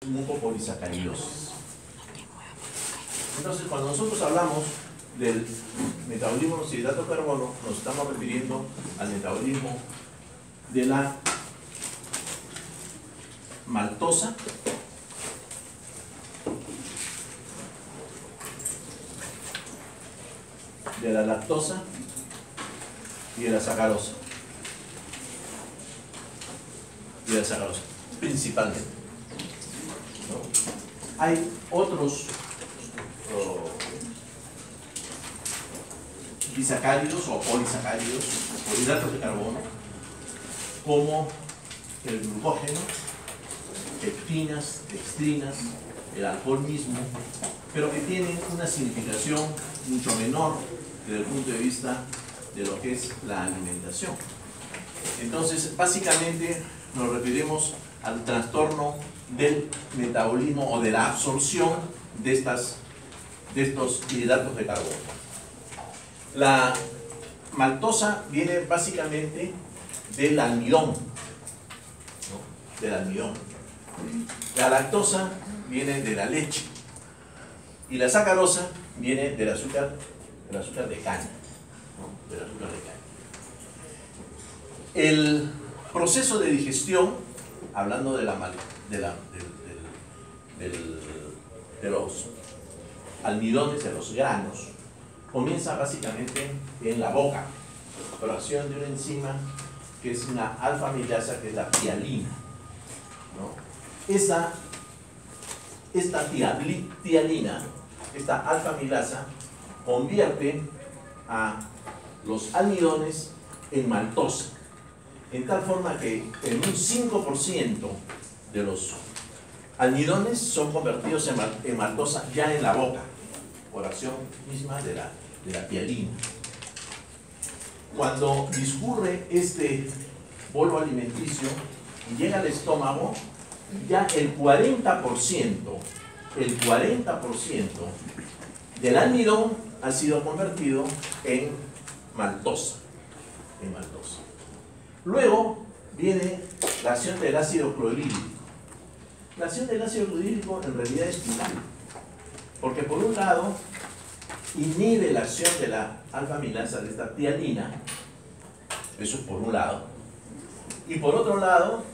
mucopolisacaridosis. Entonces, cuando nosotros hablamos del metabolismo de hidrato de carbono, nos estamos refiriendo al metabolismo de la maltosa, de la lactosa y de la sacarosa. Principalmente, ¿no? Hay otros disacáridos o polisacáridos o hidratos de carbono, como el glucógeno, pectinas, dextrinas, el alcohol mismo, pero que tienen una significación mucho menor desde el punto de vista de lo que es la alimentación. Entonces, básicamente nos referimos al trastorno del metabolismo o de la absorción de estos hidratos de carbono. La maltosa viene básicamente del almidón, ¿no? Del almidón. La lactosa viene de la leche y la sacarosa viene del azúcar de caña, ¿no? Del azúcar de caña. El proceso de digestión, hablando de los almidones, de los granos, comienza básicamente en la boca, por acción de una enzima que es una alfa-amilasa, que es la tialina, ¿no? Esta tialina, esta alfa-amilasa, convierte a los almidones en maltosa, en tal forma que en un 5% de los almidones son convertidos en maltosa ya en la boca, por acción misma de la tialina. Cuando discurre este bolo alimenticio y llega al estómago, ya el 40% del almidón ha sido convertido en maltosa. Luego viene la acción del ácido clorhídrico. La acción del ácido clorhídrico en realidad es vital, porque por un lado inhibe la acción de la alfa-amilasa, de esta tialina, eso es por un lado, y por otro lado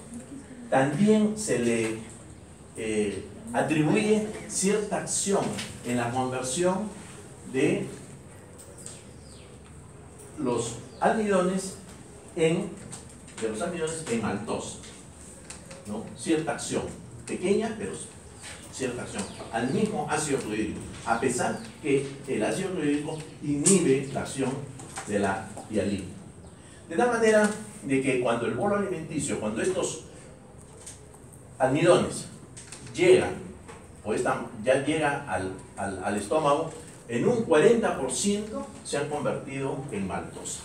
también se le atribuye cierta acción en la conversión de los almidones en maltosa, ¿no? Cierta acción, pequeña, pero cierta acción, al mismo ácido clorhídrico, a pesar que el ácido clorhídrico inhibe la acción de la tialina. De tal manera de que cuando el bolo alimenticio, cuando estos almidones llegan, o ya llega al estómago, en un 40% se han convertido en maltosa.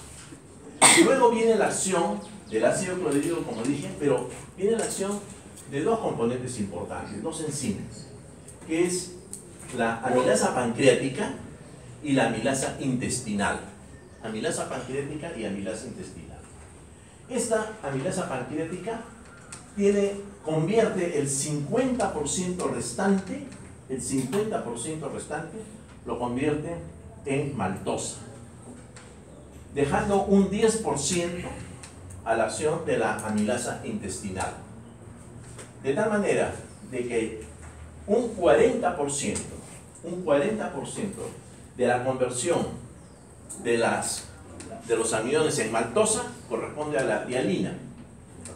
Y luego viene la acción del ácido clorhídrico, como dije, pero viene la acción de dos componentes importantes, dos enzimas, que es la amilasa pancreática y la amilasa intestinal. Amilasa pancreática y amilasa intestinal. Esta amilasa pancreática convierte el 50% restante, lo convierte en maltosa, dejando un 10% a la acción de la amilasa intestinal. De tal manera de que un 40% de la conversión de los almidones en maltosa corresponde a la tialina,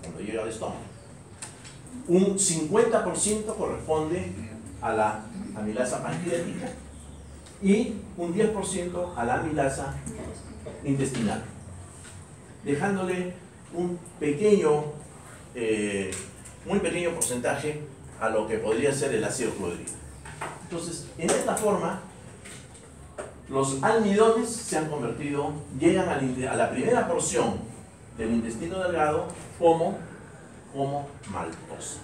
cuando llega al estómago. Un 50% corresponde a la amilasa pancreática y un 10% a la amilasa intestinal, dejándole un muy pequeño porcentaje a lo que podría ser el ácido clorhídrico. Entonces, en esta forma, los almidones se han convertido, llegan a la primera porción del intestino delgado como maltosa.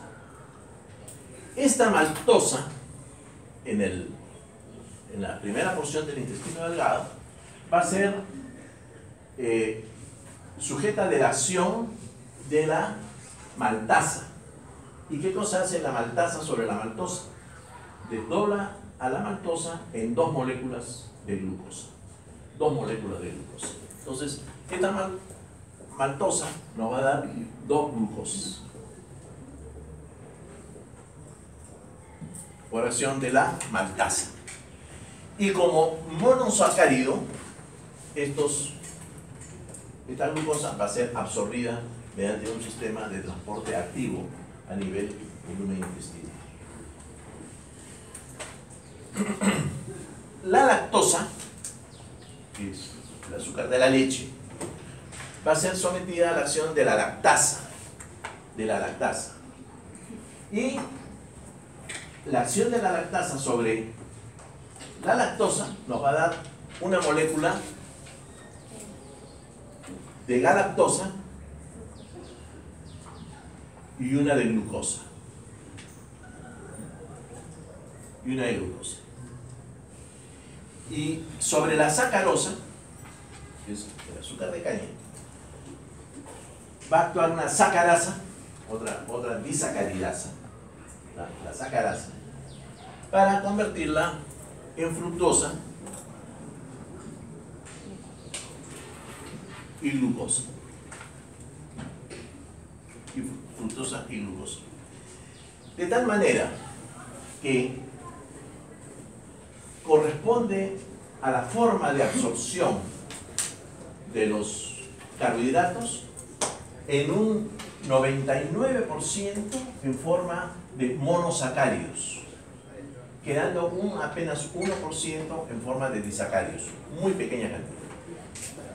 Esta maltosa, en la primera porción del intestino delgado, va a ser sujeta de la acción de la maltasa. ¿Y qué cosa hace la maltasa sobre la maltosa? Desdobla a la maltosa en 2 moléculas de glucosa. 2 moléculas de glucosa. Entonces, esta maltosa nos va a dar 2 glucosas por acción de la maltasa. Y como monosacárido, esta glucosa va a ser absorbida mediante un sistema de transporte activo a nivel volumen intestinal. La lactosa, que es el azúcar de la leche, va a ser sometida a la acción de la lactasa. Y la acción de la lactasa sobre la lactosa nos va a dar una molécula de galactosa y una de glucosa. Y sobre la sacarosa, que es el azúcar de caña, va a actuar una sacarasa, otra disacaridasa, la sacarasa, para convertirla en fructosa y glucosa. De tal manera que corresponde a la forma de absorción de los carbohidratos en un 99% en forma de monosacáridos, quedando apenas 1% en forma de disacáridos, muy pequeña cantidad.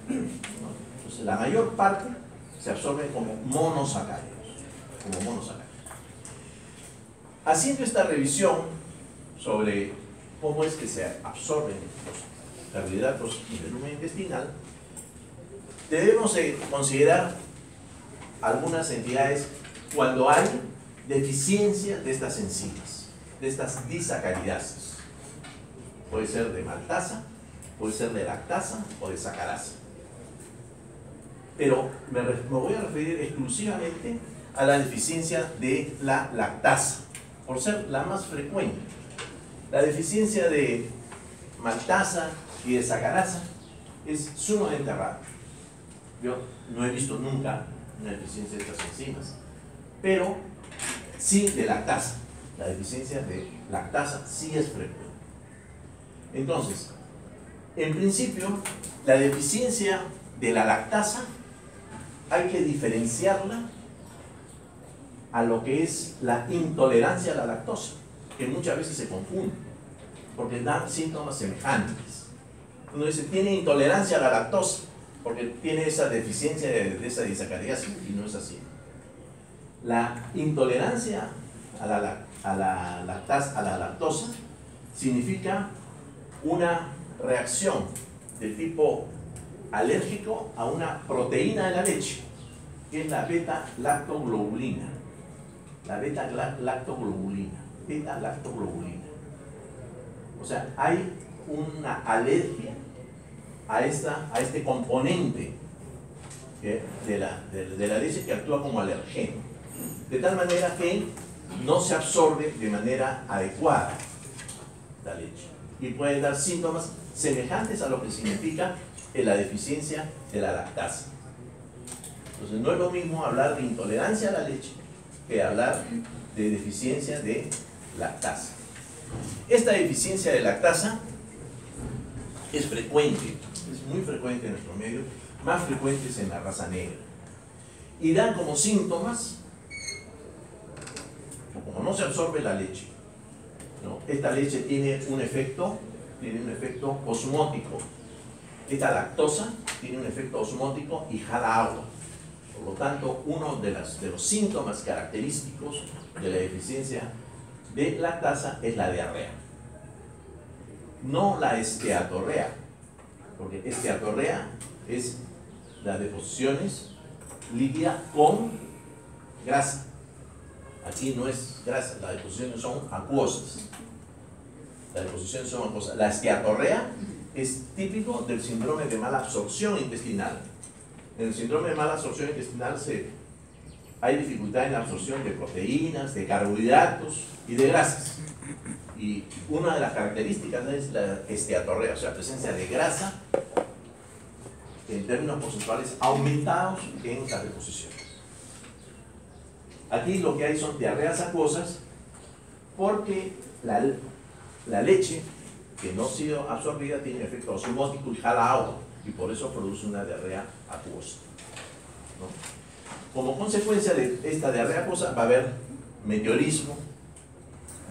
Entonces, la mayor parte se absorbe como monosacáridos. Haciendo esta revisión sobre cómo es que se absorben los carbohidratos en el volumen intestinal, debemos considerar algunas entidades cuando hay deficiencia de estas enzimas, de estas disacaridases. Puede ser de maltasa, puede ser de lactasa o de sacarasa. Pero me voy a referir exclusivamente a la deficiencia de la lactasa, por ser la más frecuente. La deficiencia de maltasa y de sacarasa es sumamente rara. Yo no he visto nunca una deficiencia de estas enzimas, pero sí de lactasa. La deficiencia de lactasa sí es frecuente. Entonces, en principio, la deficiencia de la lactasa hay que diferenciarla a lo que es la intolerancia a la lactosa, que muchas veces se confunde, porque dan síntomas semejantes. Uno dice, tiene intolerancia a la lactosa, porque tiene esa deficiencia de esa disacaridasa, y no es así. La intolerancia a la lactosa significa una reacción de tipo alérgico a una proteína de la leche, que es la beta-lactoglobulina. La beta-lactoglobulina. O sea, hay una alergia a este componente de la leche que actúa como alergeno, de tal manera que no se absorbe de manera adecuada la leche y puede dar síntomas semejantes a lo que significa la deficiencia de la lactasa. Entonces no es lo mismo hablar de intolerancia a la leche que hablar de deficiencia de lactasa. Esta deficiencia de lactasa es frecuente, es muy frecuente en nuestro medio, más frecuentes en la raza negra, y dan como síntomas, como no se absorbe la leche, ¿no? Esta leche tiene un efecto osmótico. Esta lactosa tiene un efecto osmótico y jala agua. Por lo tanto, uno de los síntomas característicos de la deficiencia de lactasa es la diarrea. No la esteatorrea, porque esteatorrea es las deposiciones líquidas con grasa. Aquí no es grasa, las deposiciones son acuosas. La esteatorrea es típico del síndrome de mala absorción intestinal. En el síndrome de mala absorción intestinal se hay dificultad en la absorción de proteínas, de carbohidratos y de grasas. Y una de las características es la esteatorrea, o sea, la presencia de grasa en términos porcentuales aumentados en las deposiciones. Aquí lo que hay son diarreas acuosas porque la leche que no ha sido absorbida tiene efecto osmótico y jala agua y por eso produce una diarrea acuosa, ¿no? Como consecuencia de esta diarrea acuosa va a haber meteorismo,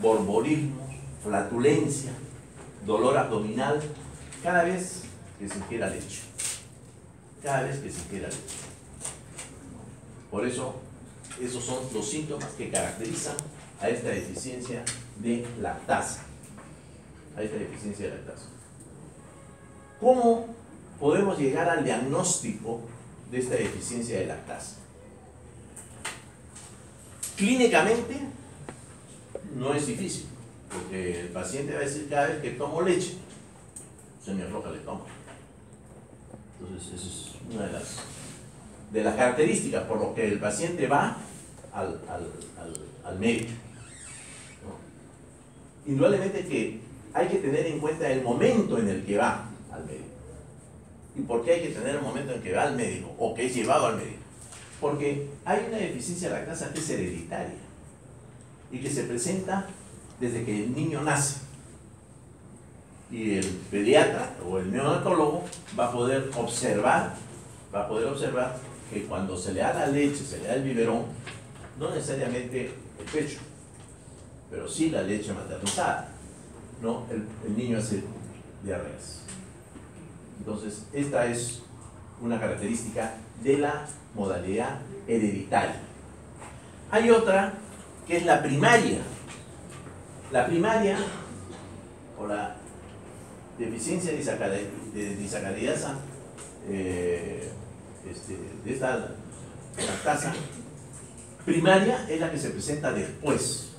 borborismo, flatulencia, dolor abdominal cada vez que se ingiera leche. Cada vez que se ingiera leche. Por eso, esos son los síntomas que caracterizan a esta deficiencia de lactasa. ¿Cómo podemos llegar al diagnóstico de esta deficiencia de lactasa? Clínicamente no es difícil, porque el paciente va a decir cada vez que tomo leche, se me afloja el estómago. Entonces, esa es una de las características por lo que el paciente va al médico, ¿no? Indudablemente que hay que tener en cuenta el momento en el que va al médico. ¿Y por qué hay que tener el momento en el que va al médico o que es llevado al médico? Porque hay una deficiencia de lactasa que es hereditaria y que se presenta desde que el niño nace. Y el pediatra o el neonatólogo va a poder observar que cuando se le da la leche, se le da el biberón, no necesariamente el pecho, pero sí la leche maternizada, ¿no? El niño hace diarreas. Entonces, esta es una característica de la modalidad hereditaria. Hay otra que es la primaria. La primaria, o la deficiencia de disacaridasa de esta lactasa primaria, es la que se presenta después,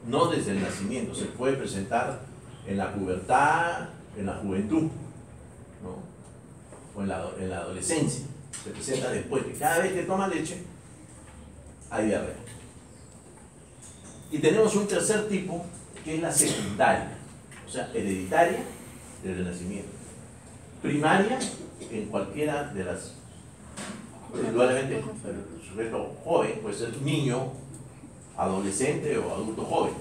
no desde el nacimiento. Se puede presentar en la pubertad, en la juventud, ¿no? O en la adolescencia. Se presenta después, que cada vez que toma leche hay diarrea. Y tenemos un tercer tipo, que es la secundaria, o sea, hereditaria desde el nacimiento. Primaria en cualquiera de las, indudablemente el sujeto joven puede ser niño, adolescente o adulto joven.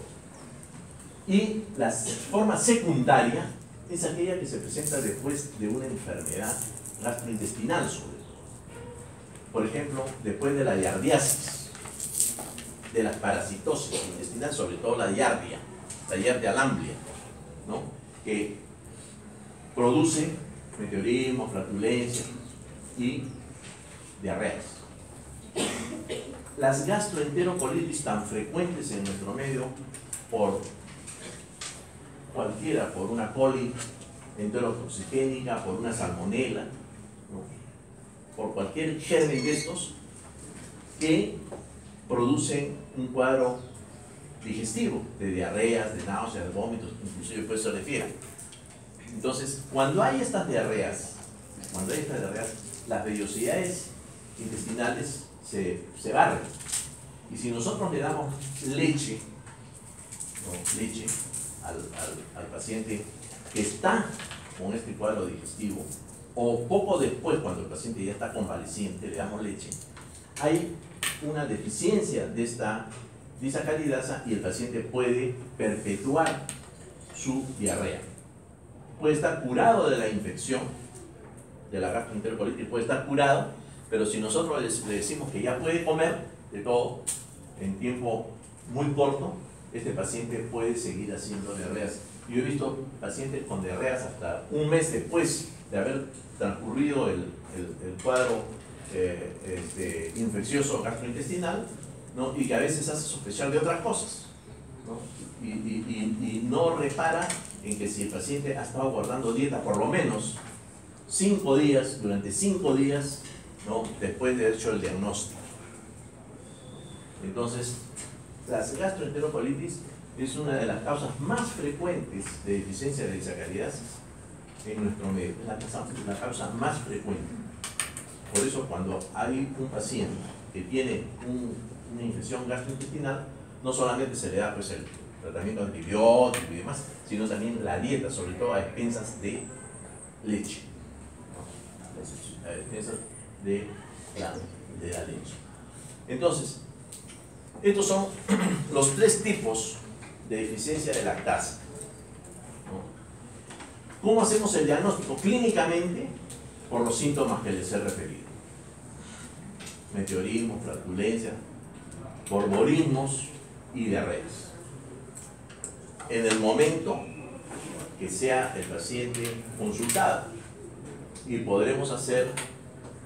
Y la forma secundaria es aquella que se presenta después de una enfermedad gastrointestinal, sobre todo. Por ejemplo, después de la giardiasis, de la parasitosis intestinal, sobre todo la giardia lamblia, ¿no? Que produce meteorismo, flatulencia y diarreas. Las gastroenterocolitis tan frecuentes en nuestro medio por cualquiera, por una coli enterotoxigénica, por una salmonela, ¿no? Por cualquier germen de estos que producen un cuadro digestivo de diarreas, de náuseas, de vómitos, inclusive puede ser de fiebre. Entonces, cuando hay estas diarreas, las vellosidades intestinales se barren. Y si nosotros le damos leche, ¿no? Leche al paciente que está con este cuadro digestivo, o poco después, cuando el paciente ya está convaleciente, le damos leche, hay una deficiencia de esta disacaridasa y el paciente puede perpetuar su diarrea. Puede estar curado de la infección de la gastroenterocolitis, puede estar curado, pero si nosotros le decimos que ya puede comer de todo en tiempo muy corto, este paciente puede seguir haciendo diarreas. Yo he visto pacientes con diarreas hasta un mes después de haber transcurrido el cuadro infeccioso gastrointestinal, ¿no? Y que a veces hace sospechar de otras cosas, ¿no? Y no repara en que si el paciente ha estado guardando dieta por lo menos 5 días, durante 5 días, ¿no? Después de haber hecho el diagnóstico. Entonces, las gastroenterocolitis es una de las causas más frecuentes de deficiencia de disacaridases en nuestro medio. Es la causa más frecuente. Por eso, cuando hay un paciente que tiene una infección gastrointestinal, no solamente se le da pues, el tratamiento antibiótico y demás, sino también la dieta, sobre todo a expensas de leche, ¿no? A expensas de la leche. Entonces, estos son los 3 tipos de deficiencia de lactasa, ¿no? ¿Cómo hacemos el diagnóstico? Clínicamente, por los síntomas que les he referido: meteorismo, flatulencia, borborismos y diarreas. En el momento que sea el paciente consultado, y podremos hacer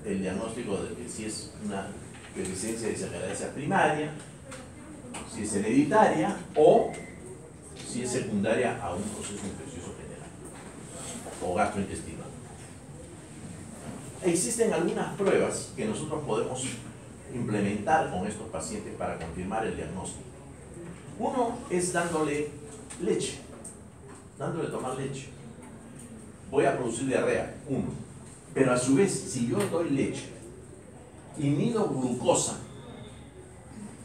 el diagnóstico de que si es una deficiencia de saccharasa primaria, si es hereditaria o si es secundaria a un proceso infeccioso general o gastrointestinal. Existen algunas pruebas que nosotros podemos implementar con estos pacientes para confirmar el diagnóstico. Uno es dándole leche, dándole tomar leche. Voy a producir diarrea, uno. Pero a su vez, si yo doy leche y mido glucosa,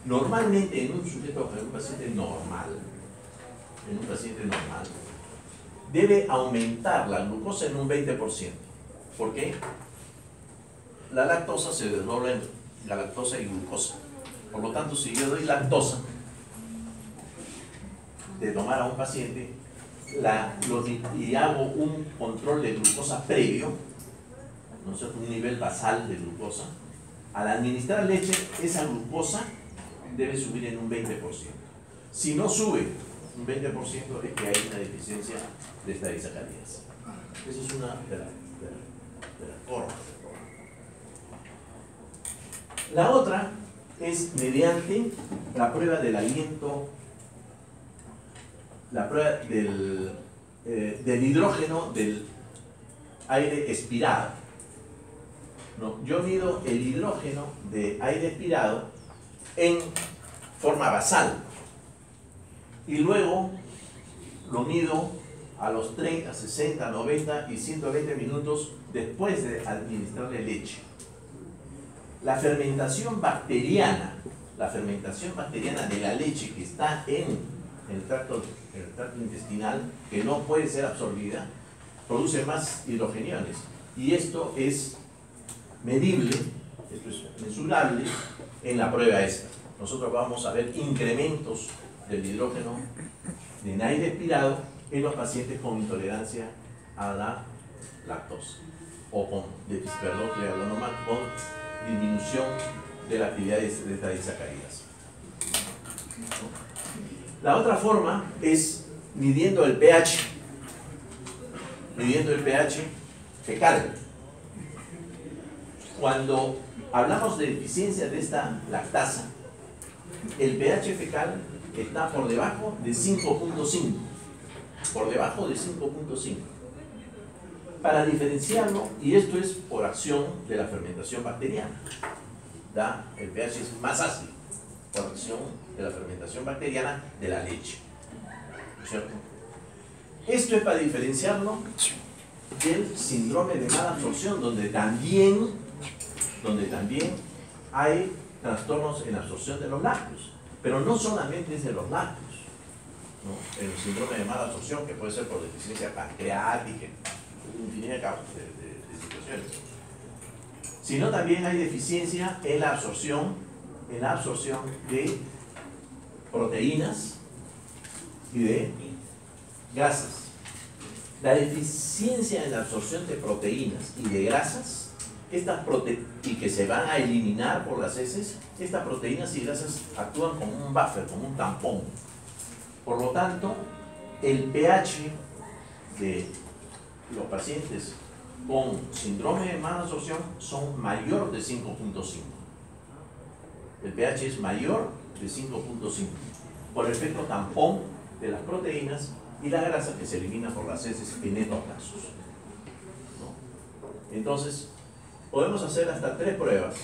normalmente en un sujeto, en un paciente normal, debe aumentar la glucosa en un 20%. ¿Por qué? La lactosa se desdobla en galactosa y glucosa. Por lo tanto, si yo doy lactosa de tomar a un paciente y hago un control de glucosa previo, ¿no es cierto?, un nivel basal de glucosa, al administrar leche, esa glucosa debe subir en un 20%. Si no sube un 20%, es que hay una deficiencia de esta disacarías. Esa es una de las formas. La otra es mediante la prueba del aliento, la prueba del hidrógeno del aire expirado. ¿No? Yo mido el hidrógeno de aire expirado en forma basal y luego lo mido a los 30, 60, 90 y 120 minutos después de administrarle leche. La fermentación bacteriana de la leche que está en el tracto intestinal, que no puede ser absorbida, produce más hidrogeniones. Y esto es medible, esto es mensurable en la prueba esta. Nosotros vamos a ver incrementos del hidrógeno en aire expirado en los pacientes con intolerancia a la lactosa o con disminución de la actividad de estas disacáridas. La otra forma es midiendo el pH fecal. Cuando hablamos de deficiencia de esta lactasa, el pH fecal está por debajo de 5.5. Por debajo de 5.5. Para diferenciarlo, y esto es por acción de la fermentación bacteriana, el pH es más ácido por acción de la fermentación bacteriana de la leche, ¿cierto? Esto es para diferenciarlo del síndrome de mala absorción, donde también hay trastornos en la absorción de los lácteos, pero no solamente es de los lácteos, ¿no? El síndrome de mala absorción, que puede ser por deficiencia pancreática, infinidad de situaciones, sino también hay deficiencia en la absorción de proteínas y de grasas. La deficiencia en la absorción de proteínas y de grasas, y que se van a eliminar por las heces, estas proteínas y grasas actúan como un buffer, como un tampón. Por lo tanto, el pH de los pacientes con síndrome de mala absorción son mayor de 5.5. El pH es mayor de 5.5 por efecto tampón de las proteínas y la grasa que se elimina por las heces en estos casos, ¿no? Entonces, podemos hacer hasta 3 pruebas,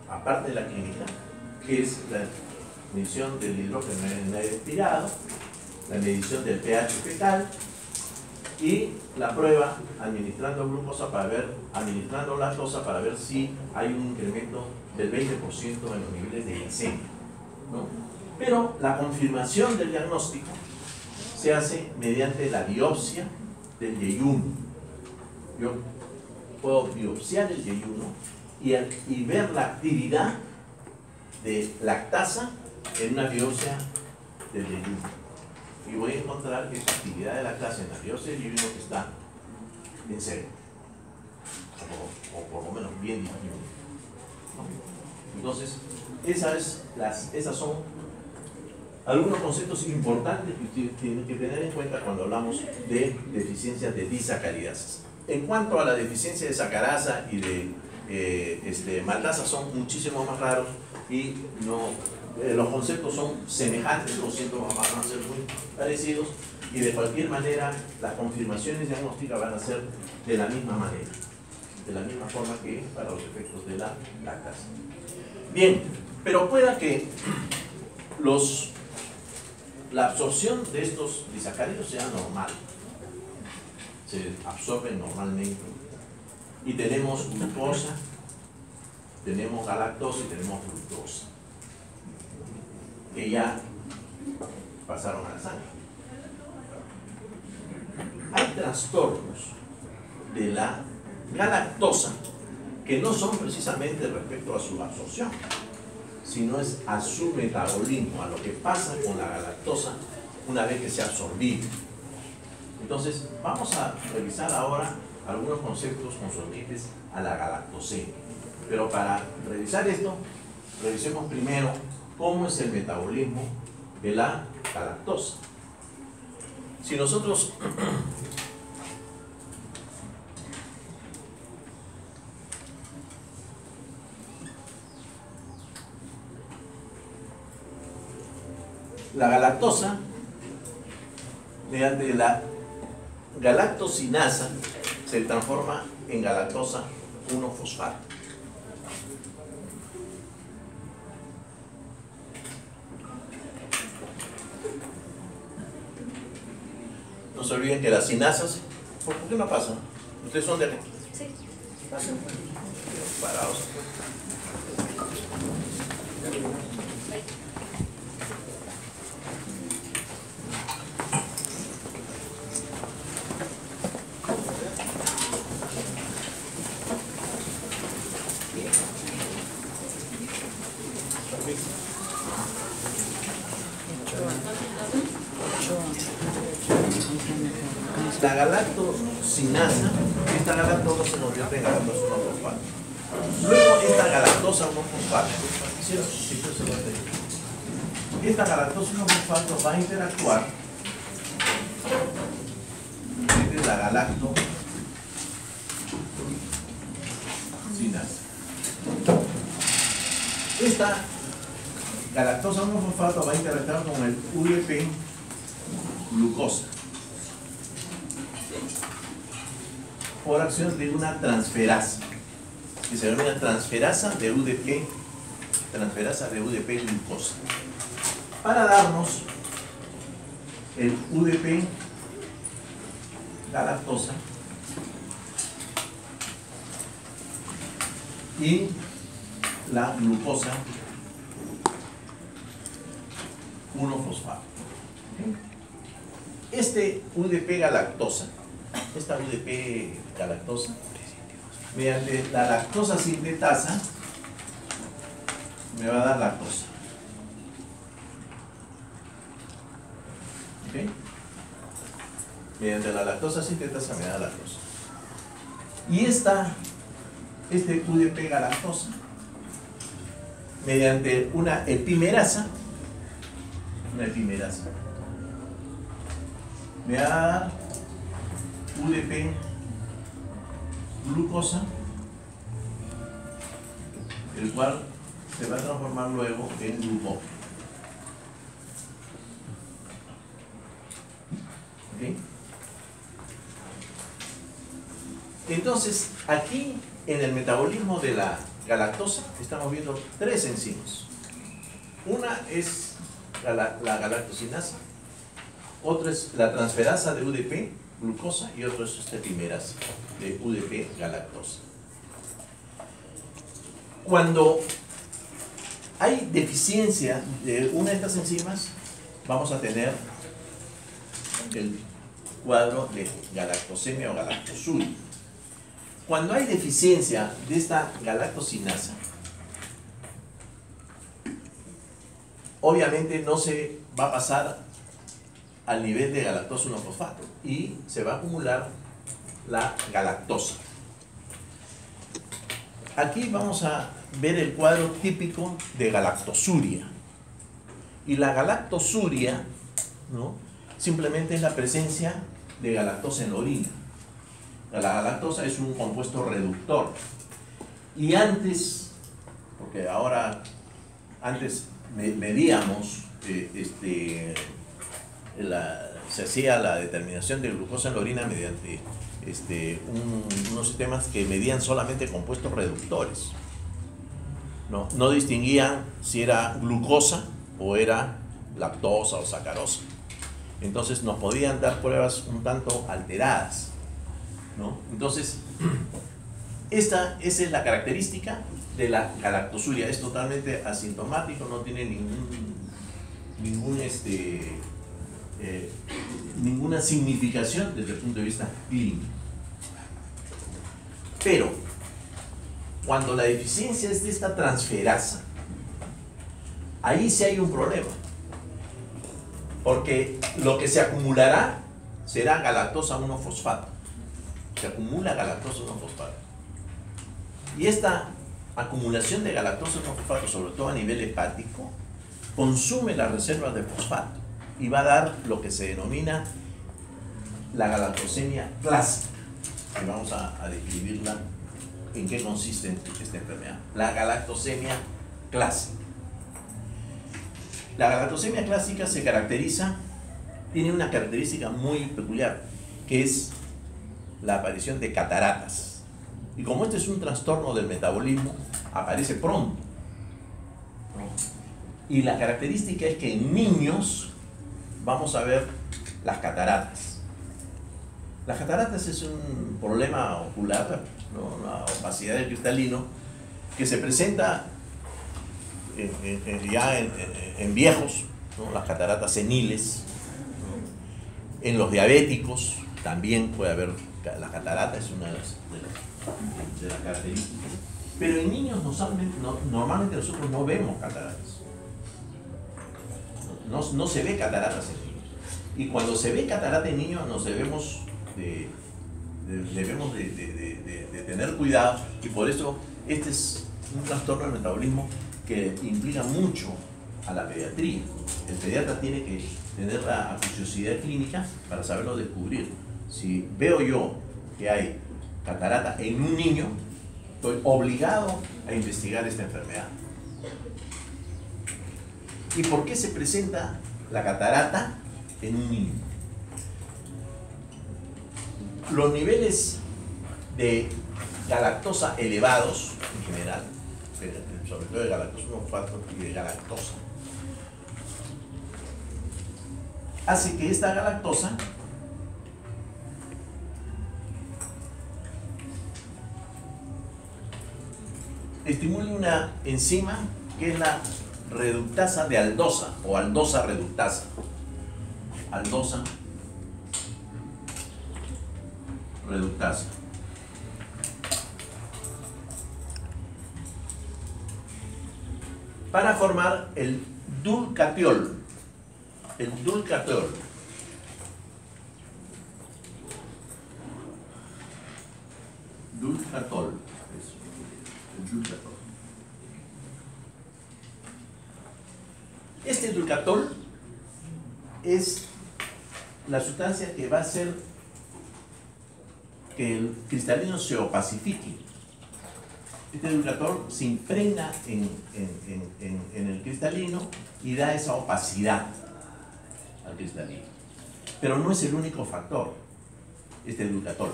aparte de la clínica, que es la medición del hidrógeno en aire expirado, la medición del pH fecal y la prueba administrando administrando lactosa para ver si hay un incremento del 20% en los niveles de glicemia, ¿no? Pero la confirmación del diagnóstico se hace mediante la biopsia del yeyuno. Yo puedo biopsiar el yeyuno y ver la actividad de lactasa en una biopsia del yeyuno. Y voy a encontrar que esta actividad de lactasa en la biopsia del yeyuno está en cero, o por lo menos bien disminuido, ¿no? Entonces, esas son algunos conceptos importantes que tienen que tener en cuenta cuando hablamos de deficiencias de disacaridasas. En cuanto a la deficiencia de sacarasa y de maltasa, son muchísimo más raros y los conceptos son semejantes, los síntomas van a ser muy parecidos y de cualquier manera las confirmaciones diagnósticas van a ser de la misma manera, de la misma forma que para los efectos de la lactasa. Bien, pero pueda que la absorción de estos disacáridos sea normal, se absorben normalmente y tenemos glucosa, tenemos galactosa y tenemos fructosa que ya pasaron a la sangre. Hay trastornos de la galactosa que no son precisamente respecto a su absorción, sino es a su metabolismo, a lo que pasa con la galactosa una vez que se ha absorbido. Entonces, vamos a revisar ahora algunos conceptos concernientes a la galactosemia. Pero para revisar esto, revisemos primero cómo es el metabolismo de la galactosa. Si nosotros la galactosa, mediante la galactosinasa, se transforma en galactosa 1-fosfato. No se olviden que las sinasas, ¿por qué no pasan? ¿Ustedes son de aquí? Sí. Pasan. Parados. La galactosinasa, esta galactosa se convierte en galactosa 1-fosfato. Luego esta galactosa 1-fosfato, esta galactosa 1-fosfato va a interactuar con la galactosinasa. Esta galactosa 1-fosfato va a interactuar con el UDP glucosa por acción de una transferasa que se denomina transferasa de UDP glucosa para darnos el UDP galactosa y la glucosa 1-fosfato. Este UDP galactosa, esta UDP galactosa, mediante la lactosa sintetasa, me va a dar lactosa. ¿Okay? Mediante la lactosa sintetasa me da lactosa. Y este UDP galactosa, mediante una epimerasa, me va a dar UDP glucosa, el cual se va a transformar luego en glucógeno. ¿Okay? Entonces, aquí en el metabolismo de la galactosa estamos viendo tres enzimas. Una es la galactosinasa, otra es la transferasa de UDP glucosa y otro es trimerasa de UDP galactosa. Cuando hay deficiencia de una de estas enzimas, vamos a tener el cuadro de galactosemia o galactosuria. Cuando hay deficiencia de esta galactosinasa, obviamente no se va a pasar al nivel de galactosa 1-fosfato y se va a acumular la galactosa. Aquí vamos a ver el cuadro típico de galactosuria. Y la galactosuria, ¿no?, simplemente es la presencia de galactosa en la orina. La galactosa es un compuesto reductor. Y antes, porque ahora, antes medíamos, se hacía la determinación de glucosa en la orina mediante unos sistemas que medían solamente compuestos reductores. No distinguían si era glucosa o era lactosa o sacarosa. Entonces nos podían dar pruebas un tanto alteradas, ¿no? Entonces, esa es la característica de la galactosuria. Es totalmente asintomático, no tiene ninguna significación desde el punto de vista clínico. Pero, cuando la deficiencia es de esta transferasa, ahí sí hay un problema. Porque lo que se acumulará será galactosa 1-fosfato. Se acumula galactosa 1-fosfato. Y esta acumulación de galactosa 1-fosfato, sobre todo a nivel hepático, consume las reservas de fosfato y va a dar lo que se denomina la galactosemia clásica. Y vamos a describirla en qué consiste esta enfermedad. La galactosemia clásica. La galactosemia clásica tiene una característica muy peculiar, que es la aparición de cataratas. Y como este es un trastorno del metabolismo, aparece pronto, ¿no? Y la característica es que en niños vamos a ver las cataratas. Las cataratas es un problema ocular, ¿no?, una opacidad del cristalino que se presenta ya en viejos, ¿no?, las cataratas seniles, ¿no? En los diabéticos también puede haber la catarata, es una de las características. Pero en niños normalmente nosotros no vemos cataratas. No se ve cataratas en niños. Y cuando se ve catarata en niños nos debemos de tener cuidado, y por eso este es un trastorno del metabolismo que implica mucho a la pediatría. El pediatra tiene que tener la acuciosidad clínica para saberlo descubrir. Si veo yo que hay catarata en un niño, estoy obligado a investigar esta enfermedad. ¿Y por qué se presenta la catarata en un niño? Los niveles de galactosa elevados en general, sobre todo de galactosa 1-fosfato y de galactosa, hace que esta galactosa estimule una enzima que es la reductasa de aldosa o aldosa reductasa. Aldosa reductasa. Para formar el dulcatiol. El dulcatiol. Dulcatol. El dulcatol. Este dulcatol es la sustancia que va a hacer que el cristalino se opacifique. Este dulcatol se impregna en el cristalino y da esa opacidad al cristalino. Pero no es el único factor, este dulcatol.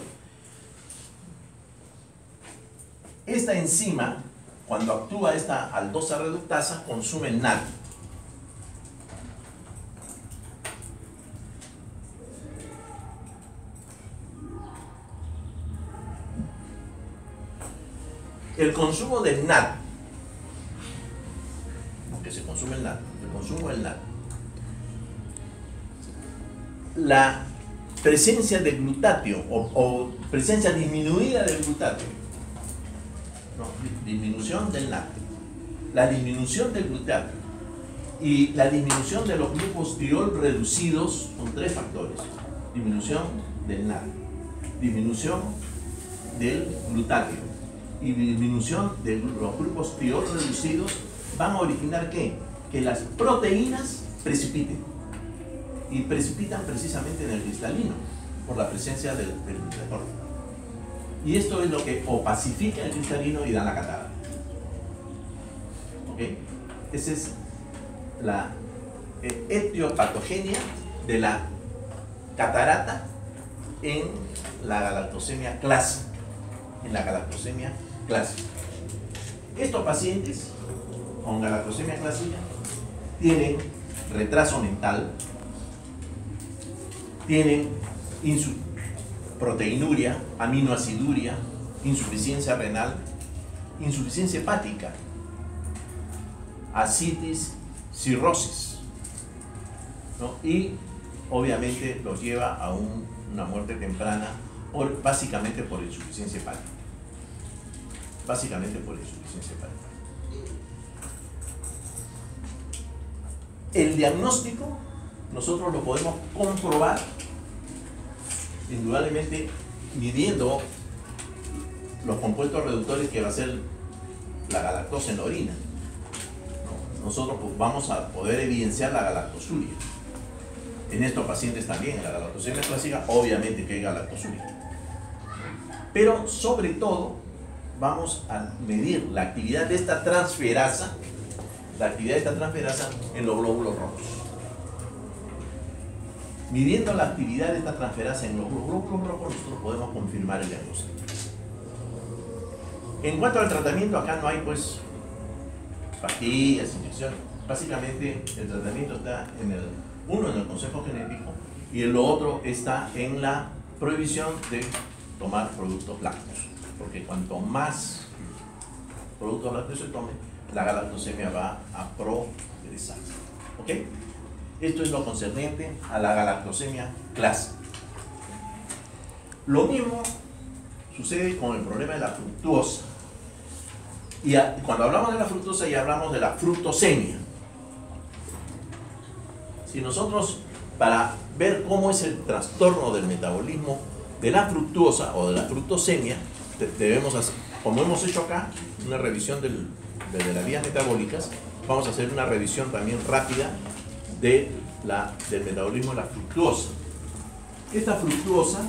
Esta enzima, cuando actúa esta aldosa reductasa, consume NAD. el consumo del NAD, que se consume el NAD, el consumo del NAD, la presencia de glutatio o presencia disminuida del glutatio, no, disminución del NAD, la disminución del glutatio y la disminución de los grupos triol reducidos con 3 factores: disminución del NAD, disminución del glutatio y disminución de los grupos triol reducidos, van a originar ¿qué? Que las proteínas precipiten, y precipitan precisamente en el cristalino por la presencia del receptor. Y esto es lo que opacifica el cristalino y da la catarata. ¿Ok? Esa es la etiopatogenia de la catarata en la galactosemia clásica. En la galactosemia clásica. Estos pacientes con galactosemia clásica tienen retraso mental, tienen proteinuria, aminoaciduria, insuficiencia renal, insuficiencia hepática, ascitis, cirrosis, ¿no? Y obviamente los lleva a una muerte temprana, básicamente por insuficiencia hepática. Básicamente por insuficiencia hepática. El diagnóstico nosotros lo podemos comprobar indudablemente midiendo los compuestos reductores que va a ser la galactosa en la orina. Nosotros pues, vamos a poder evidenciar la galactosuria. En estos pacientes también, en la galactosemia clásica, obviamente que hay galactosuria. Pero sobre todo vamos a medir la actividad de esta transferasa, en los glóbulos rojos. Midiendo la actividad de esta transferasa en los glóbulos rojos, nosotros podemos confirmar el diagnóstico. En cuanto al tratamiento, acá no hay pues pastillas, inyecciones. Básicamente el tratamiento está uno en el consejo genético y el otro está en la prohibición de tomar productos lácteos, porque cuanto más productos lácteos se tomen, la galactosemia va a progresar. ¿Ok? Esto es lo concerniente a la galactosemia clásica. Lo mismo sucede con el problema de la fructuosa. Y cuando hablamos de la fructosa ya hablamos de la fructosemia. Si nosotros, para ver cómo es el trastorno del metabolismo de la fructuosa o de la fructosemia, debemos hacer, como hemos hecho acá, una revisión de las vías metabólicas, vamos a hacer una revisión también rápida del metabolismo de la fructuosa. Esta fructuosa